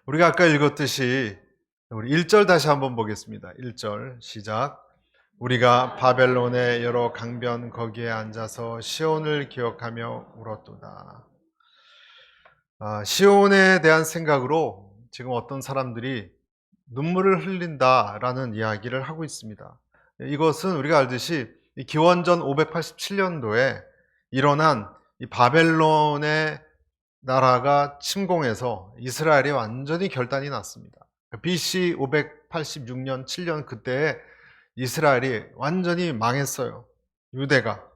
우리가 아까 읽었듯이 우리 1절 다시 한번 보겠습니다. 1절 시작. 우리가 바벨론의 여러 강변 거기에 앉아서 시온을 기억하며 울었도다. 시온에 대한 생각으로 지금 어떤 사람들이 눈물을 흘린다라는 이야기를 하고 있습니다. 이것은 우리가 알듯이 기원전 587년도에 일어난 이 바벨론의 나라가 침공해서 이스라엘이 완전히 결단이 났습니다. BC 586년, 7년 그때에 이스라엘이 완전히 망했어요. 유대가.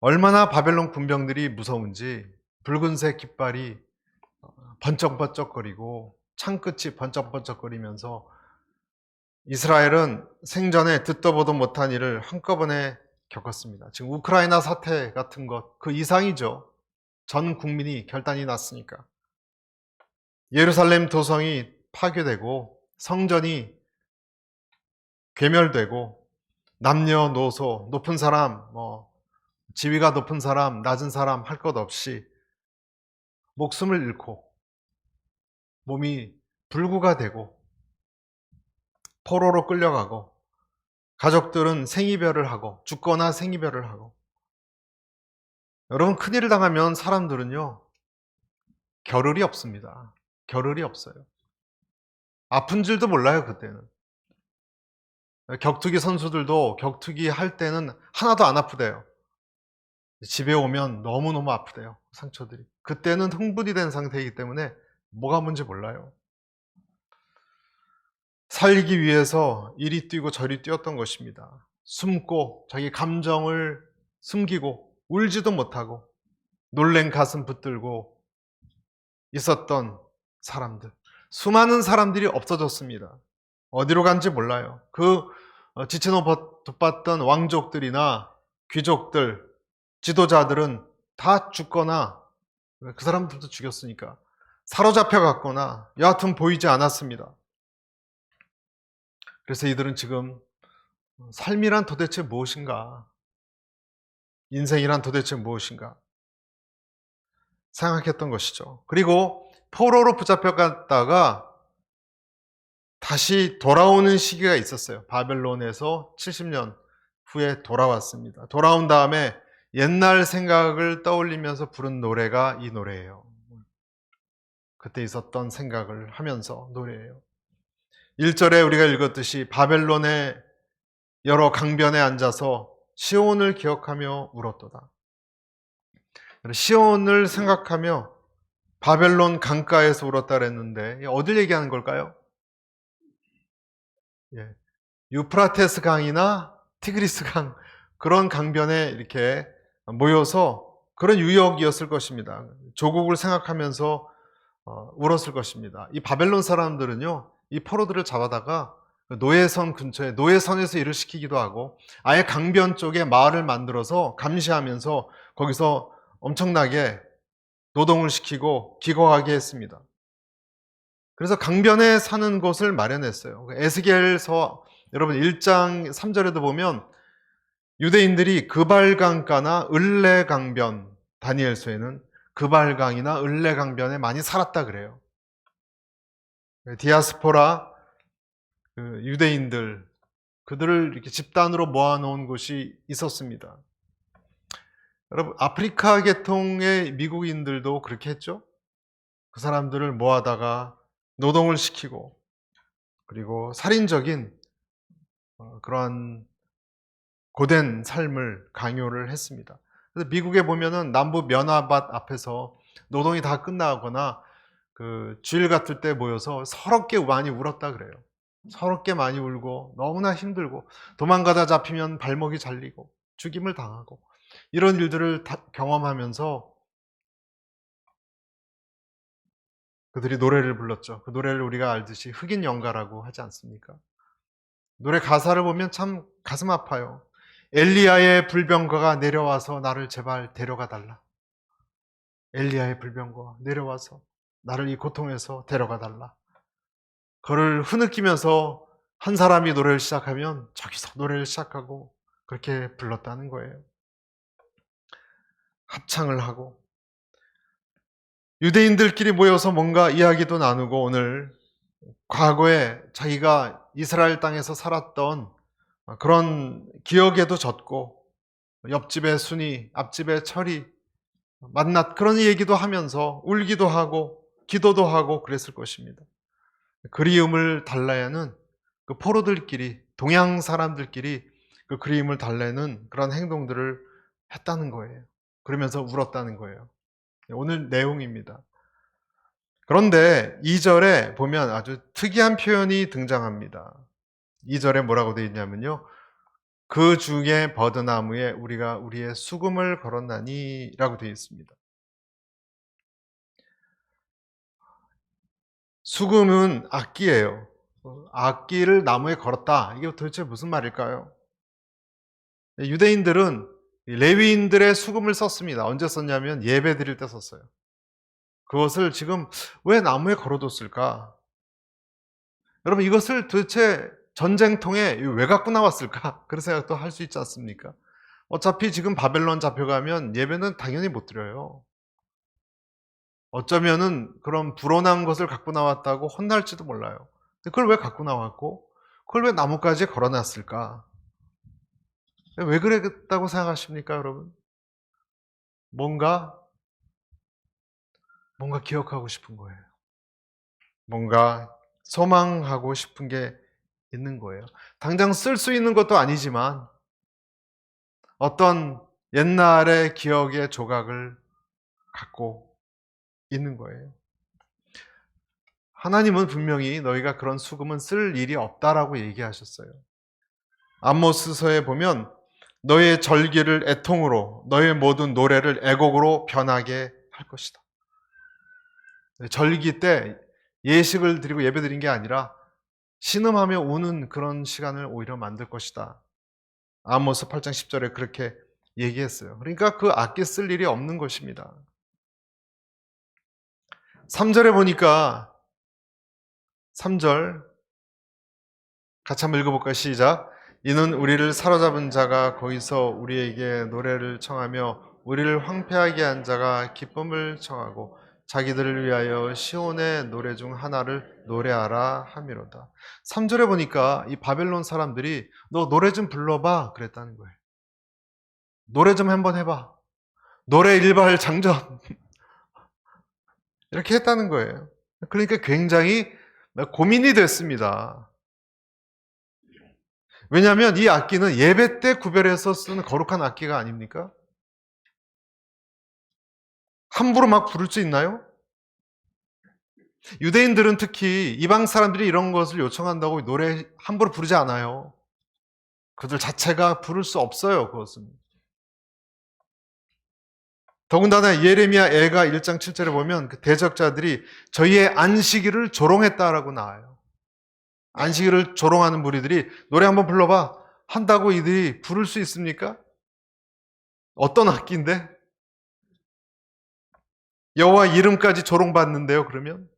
얼마나 바벨론 군병들이 무서운지 붉은색 깃발이 번쩍번쩍거리고 창끝이 번쩍번쩍거리면서 이스라엘은 생전에 듣도 보도 못한 일을 한꺼번에 겪었습니다. 지금 우크라이나 사태 같은 것, 그 이상이죠. 전 국민이 결단이 났으니까. 예루살렘 도성이 파괴되고 성전이 괴멸되고 남녀노소, 높은 사람, 지위가 높은 사람, 낮은 사람 할 것 없이 목숨을 잃고 몸이 불구가 되고 포로로 끌려가고 가족들은 생이별을 하고 죽거나 생이별을 하고 여러분 큰일을 당하면 사람들은요 겨를이 없습니다. 겨를이 없어요. 아픈 줄도 몰라요 그때는. 격투기 선수들도 격투기 할 때는 하나도 안 아프대요. 집에 오면 너무너무 아프대요 상처들이. 그때는 흥분이 된 상태이기 때문에 뭐가 뭔지 몰라요. 살기 위해서 이리 뛰고 저리 뛰었던 것입니다. 숨고 자기 감정을 숨기고 울지도 못하고 놀란 가슴 붙들고 있었던 사람들. 수많은 사람들이 없어졌습니다. 어디로 간지 몰라요. 그 지체놓았던 왕족들이나 귀족들, 지도자들은 다 죽거나 그 사람들도 죽였으니까 사로잡혀 갔거나 여하튼 보이지 않았습니다. 그래서 이들은 지금 삶이란 도대체 무엇인가? 인생이란 도대체 무엇인가? 생각했던 것이죠. 그리고 포로로 붙잡혀갔다가 다시 돌아오는 시기가 있었어요. 바벨론에서 70년 후에 돌아왔습니다. 돌아온 다음에 옛날 생각을 떠올리면서 부른 노래가 이 노래예요. 그때 있었던 생각을 하면서 노래예요. 1절에 우리가 읽었듯이 바벨론의 여러 강변에 앉아서 시온을 기억하며 울었도다. 시온을 생각하며 바벨론 강가에서 울었다 그랬는데 어딜 얘기하는 걸까요? 유프라테스 강이나 티그리스 강 그런 강변에 이렇게 모여서 그런 유역이었을 것입니다. 조국을 생각하면서 울었을 것입니다. 이 바벨론 사람들은요, 이 포로들을 잡아다가 노예선 근처에 노예선에서 일을 시키기도 하고 아예 강변 쪽에 마을을 만들어서 감시하면서 거기서 엄청나게 노동을 시키고 기거하게 했습니다. 그래서 강변에 사는 곳을 마련했어요. 에스겔서 여러분 1장 3절에도 보면 유대인들이 그발강가나 을레강변, 다니엘서에는 그발강이나 을레강변에 많이 살았다 그래요. 디아스포라 유대인들 그들을 이렇게 집단으로 모아놓은 곳이 있었습니다. 여러분 아프리카 계통의 미국인들도 그렇게 했죠. 그 사람들을 모아다가 노동을 시키고 그리고 살인적인 그러한 고된 삶을 강요를 했습니다. 그래서 미국에 보면은 남부 면화밭 앞에서 노동이 다 끝나거나 그 주일 같을 때 모여서 서럽게 많이 울었다 그래요. 서럽게 많이 울고 너무나 힘들고 도망가다 잡히면 발목이 잘리고 죽임을 당하고 이런 일들을 다 경험하면서 그들이 노래를 불렀죠. 그 노래를 우리가 알듯이 흑인 연가라고 하지 않습니까? 노래 가사를 보면 참 가슴 아파요. 엘리야의 불병거가 내려와서 나를 제발 데려가 달라. 엘리야의 불병거가 내려와서 나를 이 고통에서 데려가 달라. 그를 흐느끼면서 한 사람이 노래를 시작하면 저기서 노래를 시작하고 그렇게 불렀다는 거예요. 합창을 하고 유대인들끼리 모여서 뭔가 이야기도 나누고 오늘 과거에 자기가 이스라엘 땅에서 살았던 그런 기억에도 젖고 옆집의 순이, 앞집의 철이 만났 그런 얘기도 하면서 울기도 하고 기도도 하고 그랬을 것입니다. 그리움을 달래는 그 포로들끼리, 동양 사람들끼리 그 그리움을 달래는 그런 행동들을 했다는 거예요. 그러면서 울었다는 거예요. 오늘 내용입니다. 그런데 2절에 보면 아주 특이한 표현이 등장합니다. 2절에 뭐라고 되어 있냐면요. 그 중에 버드나무에 우리가 우리의 수금을 걸었나니 라고 되어 있습니다. 수금은 악기예요. 악기를 나무에 걸었다. 이게 도대체 무슨 말일까요? 유대인들은 레위인들의 수금을 썼습니다. 언제 썼냐면 예배 드릴 때 썼어요. 그것을 지금 왜 나무에 걸어뒀을까? 여러분 이것을 도대체 전쟁통에 왜 갖고 나왔을까? 그런 생각도 할 수 있지 않습니까? 어차피 지금 바벨론 잡혀가면 예배는 당연히 못 드려요. 어쩌면은 그런 불온한 것을 갖고 나왔다고 혼날지도 몰라요. 그걸 왜 갖고 나왔고 그걸 왜 나뭇가지에 걸어놨을까? 왜 그랬다고 생각하십니까, 여러분? 뭔가 기억하고 싶은 거예요. 뭔가 소망하고 싶은 게 있는 거예요. 당장 쓸 수 있는 것도 아니지만 어떤 옛날의 기억의 조각을 갖고 있는 거예요. 하나님은 분명히 너희가 그런 수금은 쓸 일이 없다라고 얘기하셨어요. 암모스서에 보면 너의 절기를 애통으로 너의 모든 노래를 애곡으로 변하게 할 것이다. 절기 때 예식을 드리고 예배 드린 게 아니라 신음하며 우는 그런 시간을 오히려 만들 것이다. 아모스 8장 10절에 그렇게 얘기했어요. 그러니까 그 악기 쓸 일이 없는 것입니다. 3절에 보니까 3절 같이 한번 읽어볼까요? 시작. 이는 우리를 사로잡은 자가 거기서 우리에게 노래를 청하며 우리를 황폐하게 한 자가 기쁨을 청하고 자기들을 위하여 시온의 노래 중 하나를 노래하라 함이로다. 3절에 보니까 이 바벨론 사람들이 너 노래 좀 불러봐 그랬다는 거예요. 노래 좀 한번 해봐. 노래 일발 장전. 이렇게 했다는 거예요. 그러니까 굉장히 고민이 됐습니다. 왜냐하면 이 악기는 예배 때 구별해서 쓰는 거룩한 악기가 아닙니까? 함부로 막 부를 수 있나요? 유대인들은 특히 이방 사람들이 이런 것을 요청한다고 노래 함부로 부르지 않아요. 그들 자체가 부를 수 없어요, 그것은. 더군다나 예레미야 애가 1장 7절에 보면 그 대적자들이 저희의 안식일을 조롱했다라고 나와요. 안식일을 조롱하는 무리들이 노래 한번 불러봐 한다고 이들이 부를 수 있습니까? 어떤 악기인데? 여호와 이름까지 조롱받는데요, 그러면?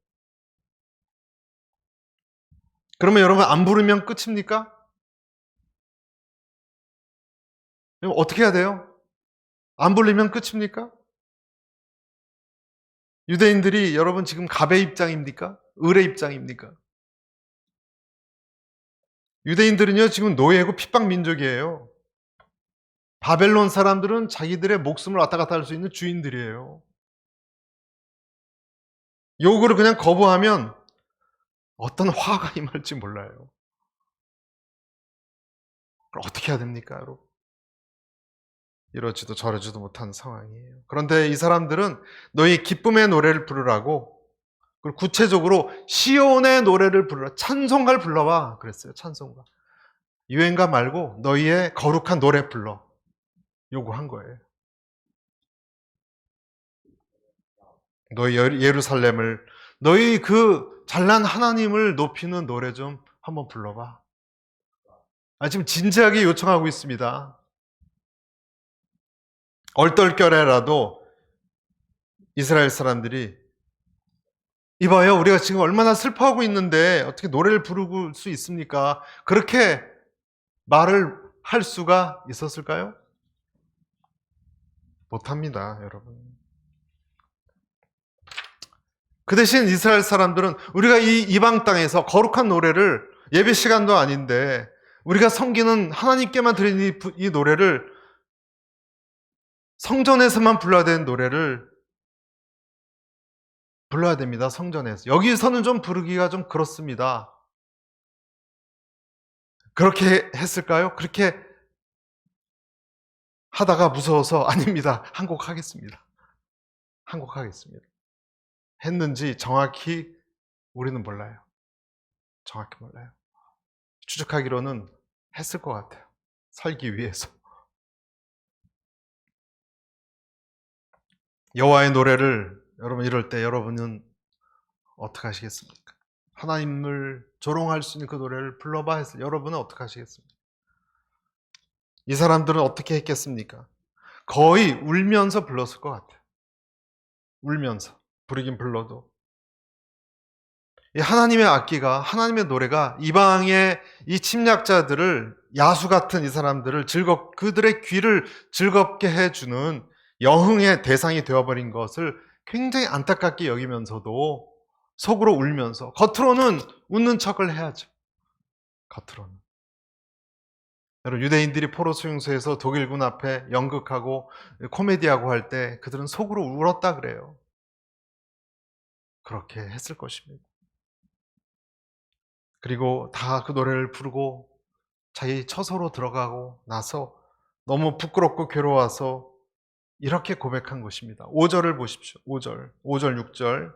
그러면 여러분 안 부르면 끝입니까? 그럼 어떻게 해야 돼요? 안 부르면 끝입니까? 유대인들이 여러분 지금 갑의 입장입니까? 을의 입장입니까? 유대인들은요 지금 노예고 핍박 민족이에요. 바벨론 사람들은 자기들의 목숨을 왔다 갔다 할 수 있는 주인들이에요. 요구를 그냥 거부하면 어떤 화가 임할지 몰라요. 그럼 어떻게 해야 됩니까, 여러분? 이러지도 저러지도 못한 상황이에요. 그런데 이 사람들은 너희 기쁨의 노래를 부르라고, 그리고 구체적으로 시온의 노래를 부르라, 찬송가를 불러봐 그랬어요. 찬송가. 유행가 말고 너희의 거룩한 노래 불러 요구한 거예요. 너희 예루살렘을, 너희 그 잘난 하나님을 높이는 노래 좀 한번 불러봐. 지금 진지하게 요청하고 있습니다. 얼떨결에라도 이스라엘 사람들이 이봐요, 우리가 지금 얼마나 슬퍼하고 있는데 어떻게 노래를 부를 수 있습니까? 그렇게 말을 할 수가 있었을까요? 못합니다, 여러분. 그 대신 이스라엘 사람들은 우리가 이 이방 땅에서 거룩한 노래를 예배 시간도 아닌데 우리가 섬기는 하나님께만 드리는 이 노래를 성전에서만 불러야 되는 노래를 불러야 됩니다. 성전에서. 여기서는 좀 부르기가 좀 그렇습니다. 그렇게 했을까요? 그렇게 하다가 무서워서 아닙니다. 한 곡 하겠습니다. 한 곡 하겠습니다. 했는지 정확히 우리는 몰라요. 정확히 몰라요. 추측하기로는 했을 것 같아요. 살기 위해서. 여호와의 노래를 여러분 이럴 때 여러분은 어떻게 하시겠습니까? 하나님을 조롱할 수 있는 그 노래를 불러봐 했을 때 여러분은 어떻게 하시겠습니까? 이 사람들은 어떻게 했겠습니까? 거의 울면서 불렀을 것 같아요. 울면서. 부르긴 불러도. 이 하나님의 악기가, 하나님의 노래가 이방의 이 침략자들을, 야수 같은 이 사람들을 그들의 귀를 즐겁게 해주는 여흥의 대상이 되어버린 것을 굉장히 안타깝게 여기면서도 속으로 울면서, 겉으로는 웃는 척을 해야죠. 겉으로는. 여러분, 유대인들이 포로 수용소에서 독일군 앞에 연극하고 코미디하고 할 때 그들은 속으로 울었다 그래요. 그렇게 했을 것입니다. 그리고 다 그 노래를 부르고 자기 처소로 들어가고 나서 너무 부끄럽고 괴로워서 이렇게 고백한 것입니다. 5절을 보십시오. 5절, 6절.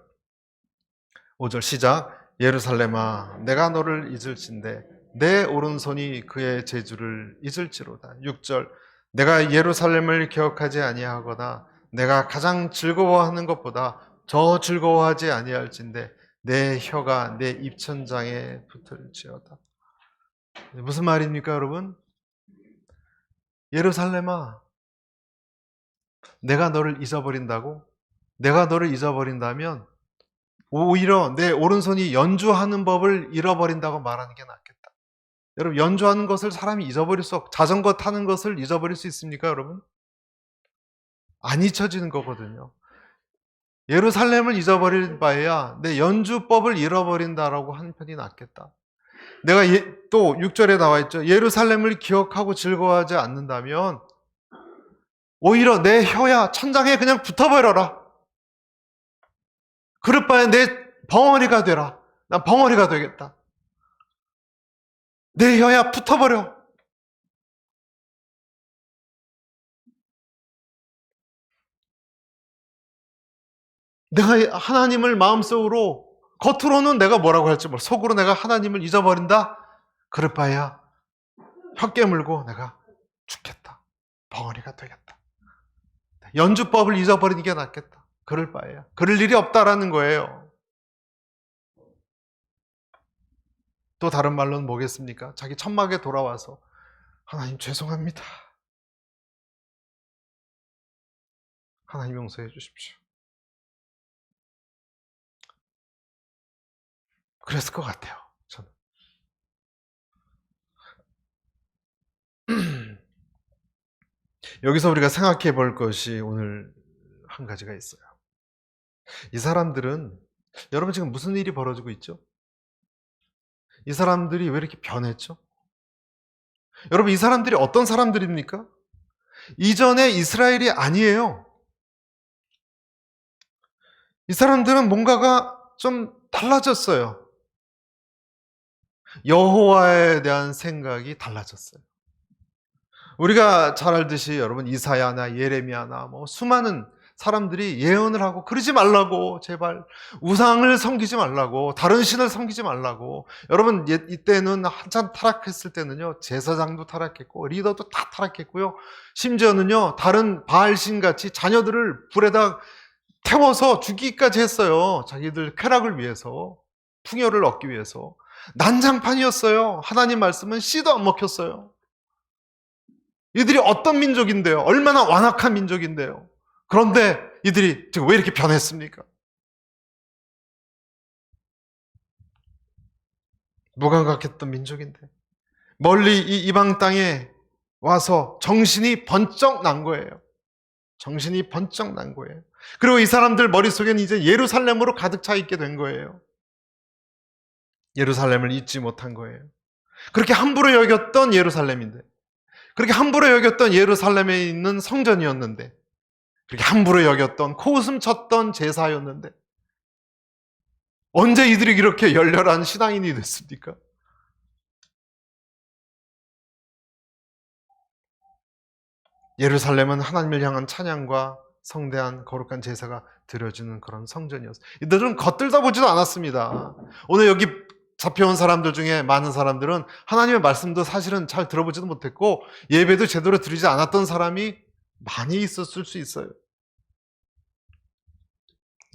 5절 시작. 예루살렘아, 내가 너를 잊을진대 내 오른손이 그의 재주를 잊을지로다. 6절. 내가 예루살렘을 기억하지 아니하거나 내가 가장 즐거워하는 것보다 더 즐거워하지 아니할진대 내 혀가 내 입천장에 붙을지어다. 무슨 말입니까, 여러분? 예루살렘아, 내가 너를 잊어버린다고? 내가 너를 잊어버린다면 오히려 내 오른손이 연주하는 법을 잃어버린다고 말하는 게 낫겠다. 여러분, 연주하는 것을 사람이 잊어버릴 수 없고, 자전거 타는 것을 잊어버릴 수 있습니까, 여러분? 안 잊혀지는 거거든요. 예루살렘을 잊어버릴 바에야 내 연주법을 잃어버린다라고 하는 편이 낫겠다. 내가 또 6절에 나와 있죠. 예루살렘을 기억하고 즐거워하지 않는다면 오히려 내 혀야 천장에 그냥 붙어버려라. 그럴 바에 내 벙어리가 되라. 난 벙어리가 되겠다. 내 혀야 붙어버려. 내가 하나님을 마음속으로, 겉으로는 내가 뭐라고 할지 몰라. 속으로 내가 하나님을 잊어버린다? 그럴 바에야 혀 깨물고 내가 죽겠다. 벙어리가 되겠다. 연주법을 잊어버리는 게 낫겠다. 그럴 바에야. 그럴 일이 없다라는 거예요. 또 다른 말로는 뭐겠습니까? 자기 천막에 돌아와서 하나님 죄송합니다. 하나님 용서해 주십시오. 그랬을 것 같아요. 저는. 여기서 우리가 생각해 볼 것이 오늘 한 가지가 있어요. 이 사람들은, 여러분 지금 무슨 일이 벌어지고 있죠? 이 사람들이 왜 이렇게 변했죠? 여러분, 이 사람들이 어떤 사람들입니까? 이전의 이스라엘이 아니에요. 이 사람들은 뭔가가 좀 달라졌어요. 여호와에 대한 생각이 달라졌어요. 우리가 잘 알듯이 여러분 이사야나 예레미야나 수많은 사람들이 예언을 하고 그러지 말라고, 제발 우상을 섬기지 말라고, 다른 신을 섬기지 말라고. 여러분 이때는 한참 타락했을 때는요, 제사장도 타락했고 리더도 다 타락했고요, 심지어는요 다른 바알신 같이 자녀들을 불에다 태워서 죽이기까지 했어요. 자기들 쾌락을 위해서, 풍요를 얻기 위해서. 난장판이었어요. 하나님 말씀은 씨도 안 먹혔어요. 이들이 어떤 민족인데요? 얼마나 완악한 민족인데요? 그런데 이들이 지금 왜 이렇게 변했습니까? 무감각했던 민족인데 멀리 이 이방 땅에 와서 정신이 번쩍 난 거예요. 정신이 번쩍 난 거예요. 그리고 이 사람들 머릿속에는 이제 예루살렘으로 가득 차 있게 된 거예요. 예루살렘을 잊지 못한 거예요. 그렇게 함부로 여겼던 예루살렘인데, 그렇게 함부로 여겼던 예루살렘에 있는 성전이었는데, 그렇게 함부로 여겼던 코웃음 쳤던 제사였는데, 언제 이들이 이렇게 열렬한 신앙인이 됐습니까? 예루살렘은 하나님을 향한 찬양과 성대한 거룩한 제사가 드려지는 그런 성전이었어요. 이들은 겉들다 보지도 않았습니다. 오늘 여기 잡혀온 사람들 중에 많은 사람들은 하나님의 말씀도 사실은 잘 들어보지도 못했고 예배도 제대로 드리지 않았던 사람이 많이 있었을 수 있어요.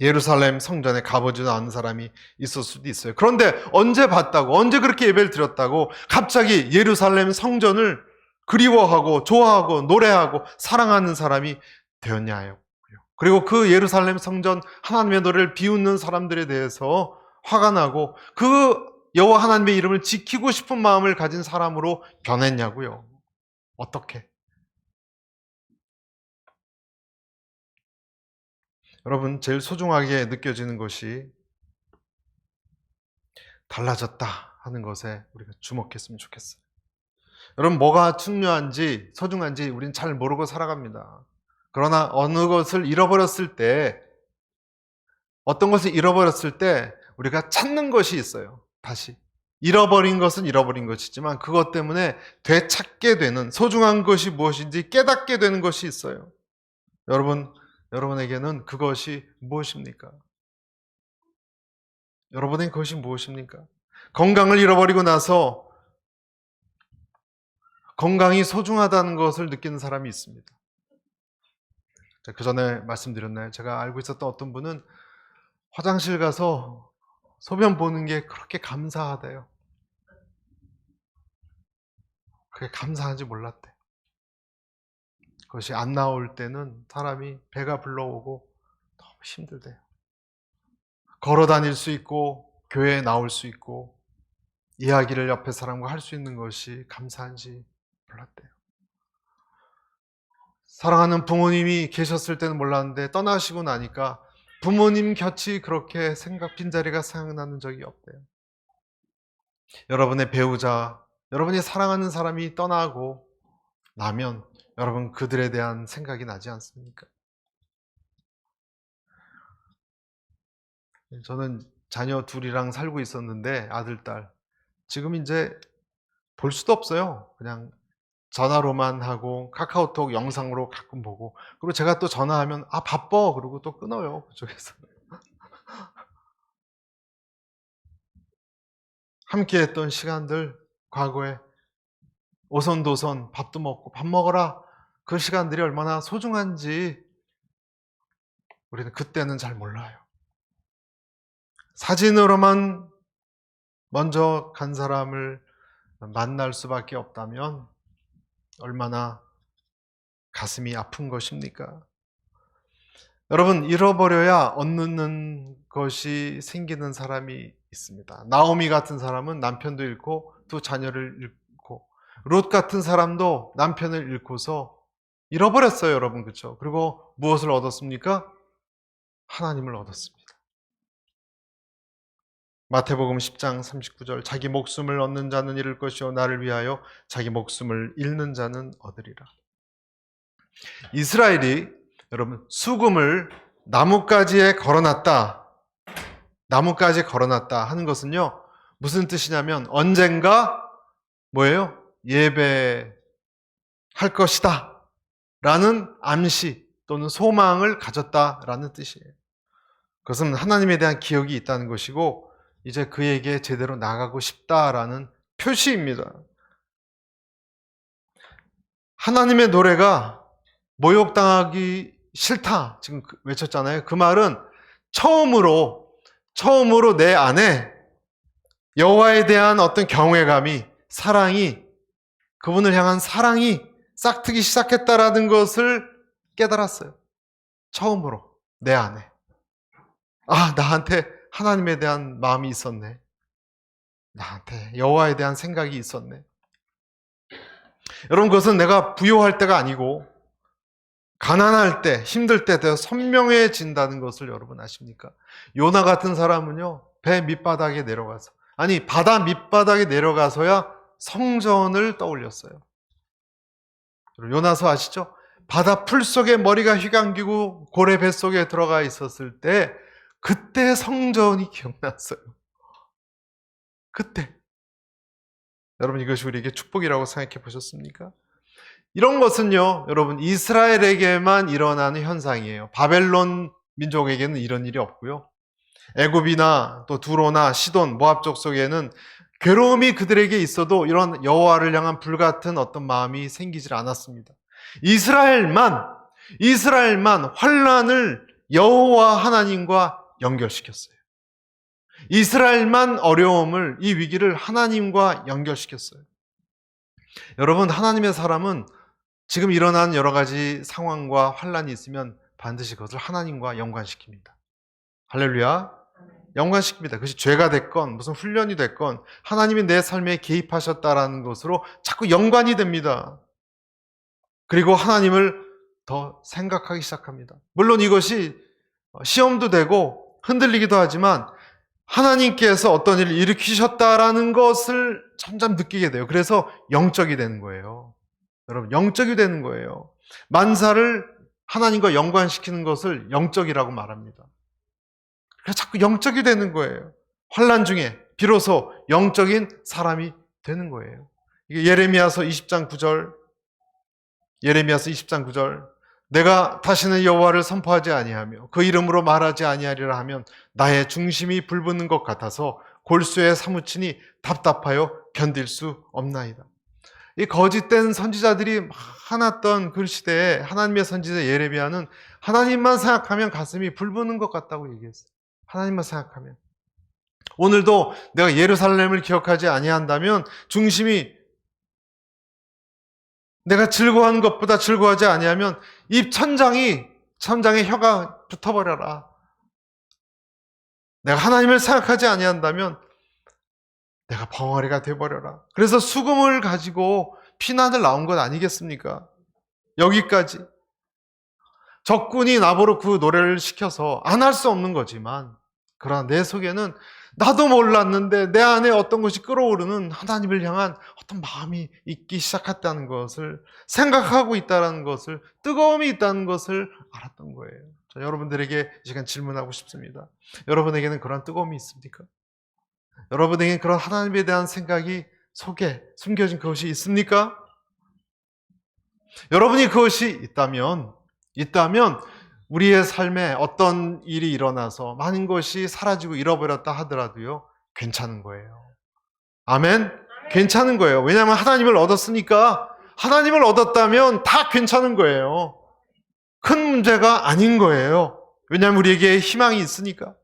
예루살렘 성전에 가보지도 않은 사람이 있을 수도 있어요. 그런데 언제 봤다고, 언제 그렇게 예배를 드렸다고 갑자기 예루살렘 성전을 그리워하고 좋아하고 노래하고 사랑하는 사람이 되었냐요. 그리고 그 예루살렘 성전 하나님의 노래를 비웃는 사람들에 대해서 화가 나고 그 여호와 하나님의 이름을 지키고 싶은 마음을 가진 사람으로 변했냐고요. 어떻게? 여러분, 제일 소중하게 느껴지는 것이 달라졌다 하는 것에 우리가 주목했으면 좋겠어요. 여러분, 뭐가 중요한지 소중한지 우린 잘 모르고 살아갑니다. 그러나 어느 것을 잃어버렸을 때, 어떤 것을 잃어버렸을 때 우리가 찾는 것이 있어요. 다시. 잃어버린 것은 잃어버린 것이지만 그것 때문에 되찾게 되는 소중한 것이 무엇인지 깨닫게 되는 것이 있어요. 여러분에게는 그것이 무엇입니까? 여러분의 그것이 무엇입니까? 건강을 잃어버리고 나서 건강이 소중하다는 것을 느끼는 사람이 있습니다. 그 전에 말씀드렸나요? 제가 알고 있었던 어떤 분은 화장실 가서 소변 보는 게 그렇게 감사하대요. 그게 감사한지 몰랐대. 그것이 안 나올 때는 사람이 배가 불러오고 너무 힘들대요. 걸어 다닐 수 있고 교회에 나올 수 있고 이야기를 옆에 사람과 할 수 있는 것이 감사한지 몰랐대요. 사랑하는 부모님이 계셨을 때는 몰랐는데 떠나시고 나니까 부모님 곁이 그렇게 빈자리가 생각나는 적이 없대요. 여러분의 배우자, 여러분이 사랑하는 사람이 떠나고 나면 여러분 그들에 대한 생각이 나지 않습니까? 저는 자녀 둘이랑 살고 있었는데 아들, 딸. 지금 이제 볼 수도 없어요. 그냥 전화로만 하고 카카오톡 영상으로 가끔 보고 그리고 제가 또 전화하면 바빠 그러고 또 끊어요. 그쪽에서. 함께 했던 시간들 과거에 오손도손 밥도 먹고 밥 먹어라 그 시간들이 얼마나 소중한지 우리는 그때는 잘 몰라요. 사진으로만 먼저 간 사람을 만날 수밖에 없다면 얼마나 가슴이 아픈 것입니까? 여러분, 잃어버려야 얻는 것이 생기는 사람이 있습니다. 나오미 같은 사람은 남편도 잃고 두 자녀를 잃고 롯 같은 사람도 남편을 잃고서 잃어버렸어요, 여러분. 그렇죠? 그리고 무엇을 얻었습니까? 하나님을 얻었습니다. 마태복음 10장 39절 자기 목숨을 얻는 자는 잃을 것이요 나를 위하여 자기 목숨을 잃는 자는 얻으리라. 이스라엘이 여러분 수금을 나뭇가지에 걸어놨다. 나뭇가지에 걸어놨다 하는 것은요. 무슨 뜻이냐면 언젠가 뭐예요? 예배할 것이다 라는 암시 또는 소망을 가졌다라는 뜻이에요. 그것은 하나님에 대한 기억이 있다는 것이고 이제 그에게 제대로 나가고 싶다라는 표시입니다. 하나님의 노래가 모욕당하기 싫다 지금 외쳤잖아요. 그 말은 처음으로 내 안에 여호와에 대한 어떤 경외감이 사랑이 그분을 향한 사랑이 싹트기 시작했다라는 것을 깨달았어요. 처음으로 내 안에 나한테 하나님에 대한 마음이 있었네. 나한테 여호와에 대한 생각이 있었네. 여러분 그것은 내가 부요할 때가 아니고 가난할 때, 힘들 때 더 선명해진다는 것을 여러분 아십니까? 요나 같은 사람은요, 배 밑바닥에 내려가서, 아니, 바다 밑바닥에 내려가서야 성전을 떠올렸어요. 요나서 아시죠? 바다 풀 속에 머리가 휘감기고 고래 뱃속에 들어가 있었을 때, 그때 성전이 기억났어요. 그때. 여러분, 이것이 우리에게 축복이라고 생각해 보셨습니까? 이런 것은요, 여러분, 이스라엘에게만 일어나는 현상이에요. 바벨론 민족에게는 이런 일이 없고요. 애굽이나 또 두로나 시돈, 모압 족속에는 괴로움이 그들에게 있어도 이런 여호와를 향한 불같은 어떤 마음이 생기질 않았습니다. 이스라엘만 환난을 여호와 하나님과 연결시켰어요. 이스라엘만 어려움을, 이 위기를 하나님과 연결시켰어요. 여러분, 하나님의 사람은 지금 일어난 여러 가지 상황과 환난이 있으면 반드시 그것을 하나님과 연관시킵니다. 할렐루야. 연관시킵니다. 그것이 죄가 됐건 무슨 훈련이 됐건 하나님이 내 삶에 개입하셨다라는 것으로 자꾸 연관이 됩니다. 그리고 하나님을 더 생각하기 시작합니다. 물론 이것이 시험도 되고 흔들리기도 하지만 하나님께서 어떤 일을 일으키셨다라는 것을 점점 느끼게 돼요. 그래서 영적이 되는 거예요. 여러분, 영적이 되는 거예요. 만사를 하나님과 연관시키는 것을 영적이라고 말합니다. 그래서 자꾸 영적이 되는 거예요. 환난 중에 비로소 영적인 사람이 되는 거예요. 이게 예레미야서 20장 9절, 예레미야서 20장 9절, 내가 다시는 여호와를 선포하지 아니하며 그 이름으로 말하지 아니하리라 하면 나의 중심이 불붙는 것 같아서 골수에 사무치니 답답하여 견딜 수 없나이다. 이 거짓된 선지자들이 많았던 그 시대에 하나님의 선지자 예레미야는 하나님만 생각하면 가슴이 불붙는 것 같다고 얘기했어요. 하나님만 생각하면. 오늘도 내가 예루살렘을 기억하지 아니한다면 중심이 내가 즐거워하는 것보다 즐거워하지 아니하면 입 천장에 혀가 붙어버려라. 내가 하나님을 생각하지 아니한다면 내가 벙어리가 돼버려라. 그래서 수금을 가지고 피난을 나온 것 아니겠습니까? 여기까지. 적군이 나보러 그 노래를 시켜서 안 할 수 없는 거지만 그러나 내 속에는 나도 몰랐는데 내 안에 어떤 것이 끌어오르는 하나님을 향한 어떤 마음이 있기 시작했다는 것을 생각하고 있다는 것을, 뜨거움이 있다는 것을 알았던 거예요. 자, 여러분들에게 이 시간 질문하고 싶습니다. 여러분에게는 그런 뜨거움이 있습니까? 여러분에게는 그런 하나님에 대한 생각이 속에 숨겨진 그것이 있습니까? 여러분이 그것이 있다면 우리의 삶에 어떤 일이 일어나서 많은 것이 사라지고 잃어버렸다 하더라도요, 괜찮은 거예요. 아멘? 괜찮은 거예요. 왜냐하면 하나님을 얻었으니까, 하나님을 얻었다면 다 괜찮은 거예요. 큰 문제가 아닌 거예요. 왜냐하면 우리에게 희망이 있으니까.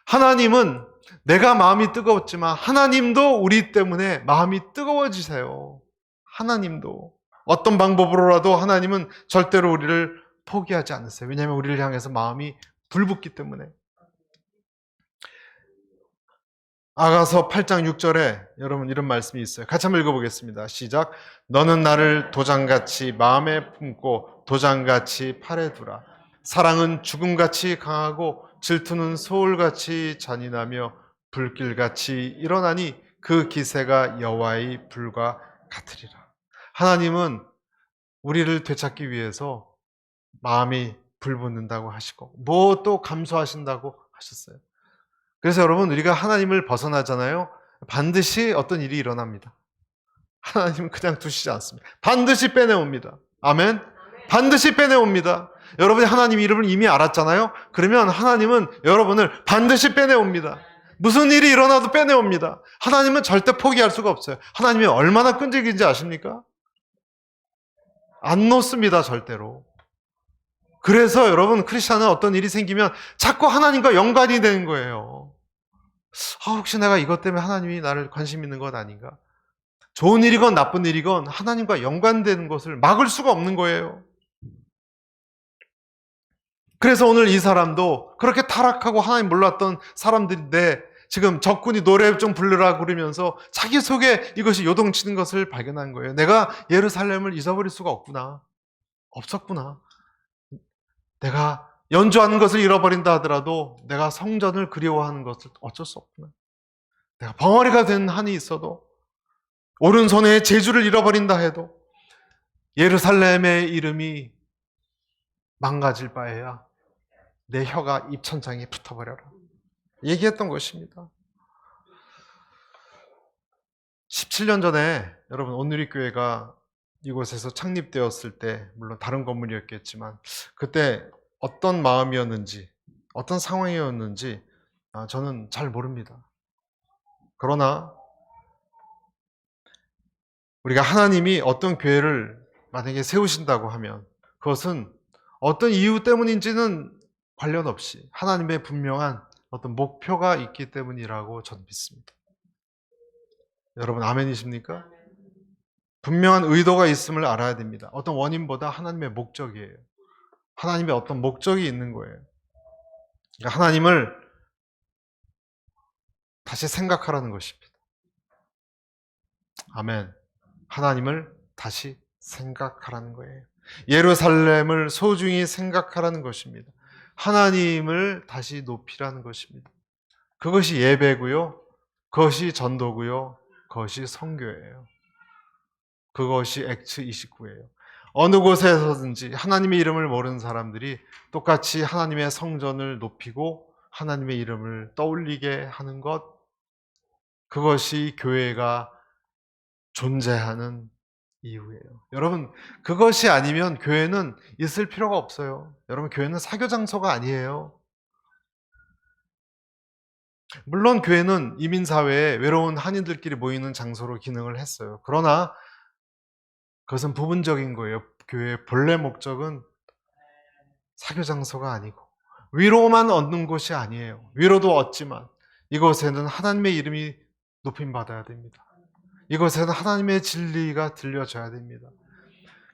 하나님은 내가 마음이 뜨거웠지만 하나님도 우리 때문에 마음이 뜨거워지세요. 하나님도. 어떤 방법으로라도 하나님은 절대로 우리를 포기하지 않으세요. 왜냐하면 우리를 향해서 마음이 불붙기 때문에. 아가서 8장 6절에 여러분 이런 말씀이 있어요. 같이 한번 읽어보겠습니다. 시작. 너는 나를 도장같이 마음에 품고 도장같이 팔에 두라. 사랑은 죽음같이 강하고 질투는 소울같이 잔인하며 불길같이 일어나니 그 기세가 여호와의 불과 같으리라. 하나님은 우리를 되찾기 위해서 마음이 불붙는다고 하시고 뭐 또 감수하신다고 하셨어요. 그래서 여러분, 우리가 하나님을 벗어나잖아요. 반드시 어떤 일이 일어납니다. 하나님은 그냥 두시지 않습니다. 반드시 빼내옵니다. 아멘? 반드시 빼내옵니다. 여러분이 하나님 이름을 이미 알았잖아요. 그러면 하나님은 여러분을 반드시 빼내옵니다. 무슨 일이 일어나도 빼내옵니다. 하나님은 절대 포기할 수가 없어요. 하나님이 얼마나 끈질긴지 아십니까? 안 놓습니다, 절대로. 그래서 여러분, 크리스찬은 어떤 일이 생기면 자꾸 하나님과 연관이 되는 거예요. 혹시 내가 이것 때문에 하나님이 나를 관심 있는 것 아닌가? 좋은 일이건 나쁜 일이건 하나님과 연관되는 것을 막을 수가 없는 거예요. 그래서 오늘 이 사람도 그렇게 타락하고 하나님 몰랐던 사람들인데 지금 적군이 노래 좀 부르라고 그러면서 자기 속에 이것이 요동치는 것을 발견한 거예요. 내가 예루살렘을 잊어버릴 수가 없구나. 없었구나. 내가 연주하는 것을 잃어버린다 하더라도 내가 성전을 그리워하는 것을 어쩔 수 없구나. 내가 벙어리가 된 한이 있어도 오른손에 제주를 잃어버린다 해도 예루살렘의 이름이 망가질 바에야 내 혀가 입천장에 붙어버려라. 얘기했던 것입니다. 17년 전에 여러분 온누리교회가 이곳에서 창립되었을 때 물론 다른 건물이었겠지만 그때 어떤 마음이었는지 어떤 상황이었는지 저는 잘 모릅니다. 그러나 우리가 하나님이 어떤 교회를 만약에 세우신다고 하면 그것은 어떤 이유 때문인지는 관련 없이 하나님의 분명한 어떤 목표가 있기 때문이라고 저는 믿습니다. 여러분 아멘이십니까? 분명한 의도가 있음을 알아야 됩니다. 어떤 원인보다 하나님의 목적이에요. 하나님의 어떤 목적이 있는 거예요. 그러니까 하나님을 다시 생각하라는 것입니다. 아멘. 하나님을 다시 생각하라는 거예요. 예루살렘을 소중히 생각하라는 것입니다. 하나님을 다시 높이라는 것입니다. 그것이 예배고요. 그것이 전도고요. 그것이 선교예요. 그것이 액트 29예요. 어느 곳에서든지 하나님의 이름을 모르는 사람들이 똑같이 하나님의 성전을 높이고 하나님의 이름을 떠올리게 하는 것, 그것이 교회가 존재하는 이유예요. 여러분, 그것이 아니면 교회는 있을 필요가 없어요. 여러분, 교회는 사교 장소가 아니에요. 물론 교회는 이민사회에 외로운 한인들끼리 모이는 장소로 기능을 했어요. 그러나 그것은 부분적인 거예요. 교회의 본래 목적은 사교 장소가 아니고 위로만 얻는 곳이 아니에요. 위로도 얻지만 이곳에는 하나님의 이름이 높임받아야 됩니다. 이곳에는 하나님의 진리가 들려져야 됩니다.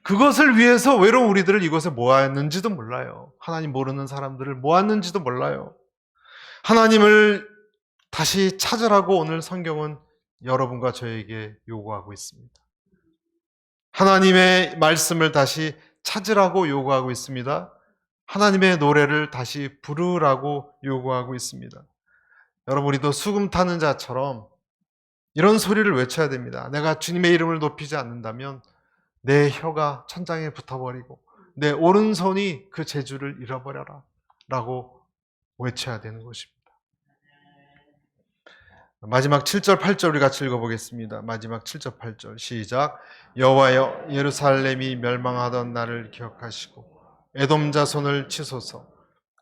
그것을 위해서 외로운 우리들을 이곳에 모았는지도 몰라요. 하나님 모르는 사람들을 모았는지도 몰라요. 하나님을 다시 찾으라고 오늘 성경은 여러분과 저에게 요구하고 있습니다. 하나님의 말씀을 다시 찾으라고 요구하고 있습니다. 하나님의 노래를 다시 부르라고 요구하고 있습니다. 여러분, 우리도 수금 타는 자처럼 이런 소리를 외쳐야 됩니다. 내가 주님의 이름을 높이지 않는다면 내 혀가 천장에 붙어버리고 내 오른손이 그 재주를 잃어버려라 라고 외쳐야 되는 것입니다. 마지막 7절 8절 우리 같이 읽어보겠습니다. 마지막 7절 8절 시작. 여호와여, 예루살렘이 멸망하던 날을 기억하시고 에돔 자손을 치소서.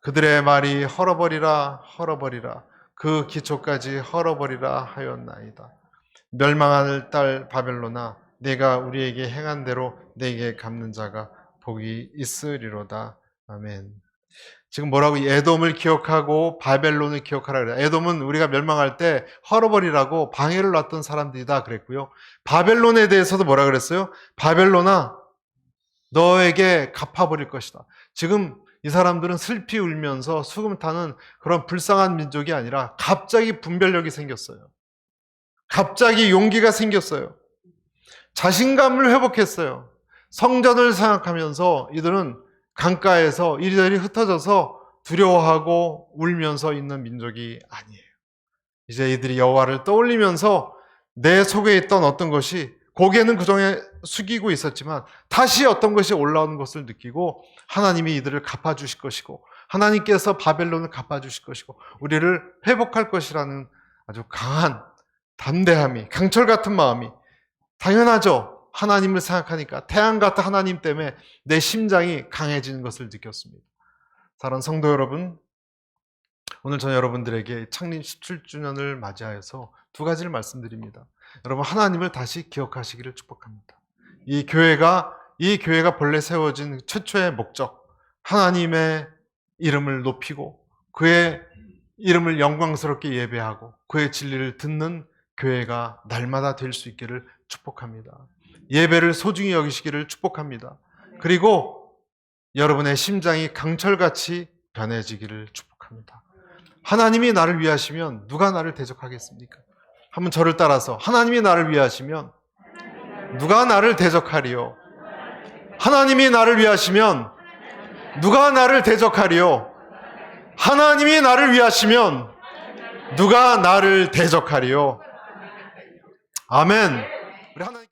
그들의 말이 헐어버리라 헐어버리라 그 기초까지 헐어버리라 하였나이다. 멸망할 딸 바벨론아, 내가 우리에게 행한 대로 내게 갚는 자가 복이 있으리로다. 아멘. 지금 뭐라고? 에돔을 기억하고 바벨론을 기억하라 그래요. 에돔은 우리가 멸망할 때 헐어버리라고 방해를 놨던 사람들이다 그랬고요. 바벨론에 대해서도 뭐라 그랬어요? 바벨론아, 너에게 갚아버릴 것이다. 지금 이 사람들은 슬피 울면서 수금 타는 그런 불쌍한 민족이 아니라 갑자기 분별력이 생겼어요. 갑자기 용기가 생겼어요. 자신감을 회복했어요. 성전을 생각하면서 이들은 강가에서 이리저리 흩어져서 두려워하고 울면서 있는 민족이 아니에요. 이제 이들이 여호와를 떠올리면서 내 속에 있던 어떤 것이, 고개는 그동안 숙이고 있었지만 다시 어떤 것이 올라오는 것을 느끼고 하나님이 이들을 갚아주실 것이고 하나님께서 바벨론을 갚아주실 것이고 우리를 회복할 것이라는 아주 강한 담대함이, 강철 같은 마음이, 당연하죠. 하나님을 생각하니까 태양 같은 하나님 때문에 내 심장이 강해지는 것을 느꼈습니다. 사랑하는 성도 여러분, 오늘 저는 여러분들에게 창립 17주년을 맞이하여서 두 가지를 말씀드립니다. 여러분, 하나님을 다시 기억하시기를 축복합니다. 이 교회가 본래 세워진 최초의 목적, 하나님의 이름을 높이고 그의 이름을 영광스럽게 예배하고 그의 진리를 듣는 교회가 날마다 될 수 있기를 축복합니다. 예배를 소중히 여기시기를 축복합니다. 그리고 여러분의 심장이 강철같이 변해지기를 축복합니다. 하나님이 나를 위하시면 누가 나를 대적하겠습니까? 한번 저를 따라서, 하나님이 나를 위하시면 누가 나를 대적하리요? 하나님이 나를 위하시면 누가 나를 대적하리요? 하나님이 나를 위하시면 누가 나를 대적하리요? 아멘. 우리 하나님